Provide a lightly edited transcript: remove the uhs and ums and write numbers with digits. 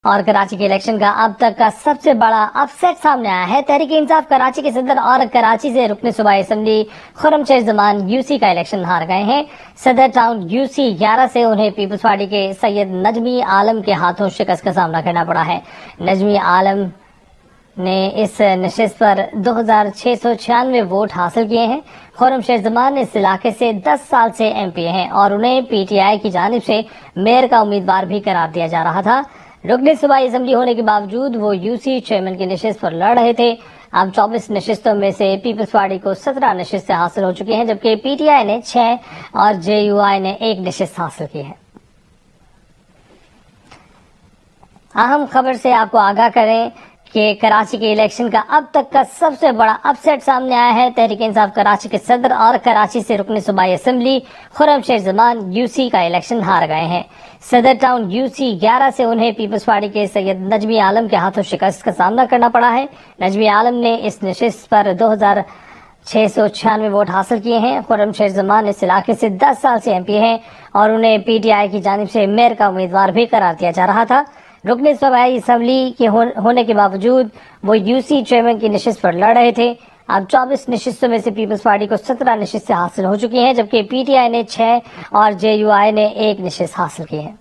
اور کراچی کے الیکشن کا اب تک کا سب سے بڑا اپ سیٹ سامنے آیا ہے۔ تحریک انصاف کراچی کے صدر اور کراچی سے رکن صوبائی اسمبلی خرم شیر زمان یوسی کا الیکشن ہار گئے ہیں۔ صدر ٹاؤن یوسی 11 سے انہیں پیپلز پارٹی کے سید نجمی عالم کے ہاتھوں شکست کا سامنا کرنا پڑا ہے۔ نجمی عالم نے اس نشست پر 2696 ووٹ حاصل کیے ہیں۔ خرم شیر زمان اس علاقے سے 10 سال سے ایم پی ہیں اور انہیں پی ٹی آئی کی جانب سے میئر کا امیدوار بھی قرار دیا جا رہا تھا۔ رکن صوبائی اسمبلی ہونے کے باوجود وہ یوسی چیئرمین کی نشست پر لڑ رہے تھے۔ اب 24 نشستوں میں سے پیپلز پارٹی کو 17 نشستیں حاصل ہو چکی ہیں، جبکہ پی ٹی آئی نے 6 اور جے یو آئی نے 1 نشست حاصل کی ہے۔ اہم خبر سے آپ کو آگاہ کریں کہ کراچی کے الیکشن کا اب تک کا سب سے بڑا اپ سیٹ سامنے آیا ہے۔ تحریک انصاف کراچی کے صدر اور کراچی سے رکن صوبائی اسمبلی خرم شیر زمان یوسی کا الیکشن ہار گئے ہیں۔ صدر ٹاؤن یوسی 11 سے انہیں پیپلز پارٹی کے سید نجمی عالم کے ہاتھوں شکست کا سامنا کرنا پڑا ہے۔ نجمی عالم نے اس نشست پر 2696 ووٹ حاصل کیے ہیں۔ خرم شیر زمان اس علاقے سے 10 سال سے ایم پی ہیں اور انہیں پی ٹی آئی کی جانب سے میئر کا امیدوار بھی قرار دیا جا رہا تھا۔ رکن صوبائی اسمبلی کے ہونے کے باوجود وہ یوسی چیئرمین کی نشست پر لڑ رہے تھے۔ اب 24 نشستوں میں سے پیپلز پارٹی کو 17 نشستیں حاصل ہو چکی ہیں، جبکہ پی ٹی آئی نے 6 اور جے یو آئی نے 1 نشست حاصل کی ہے۔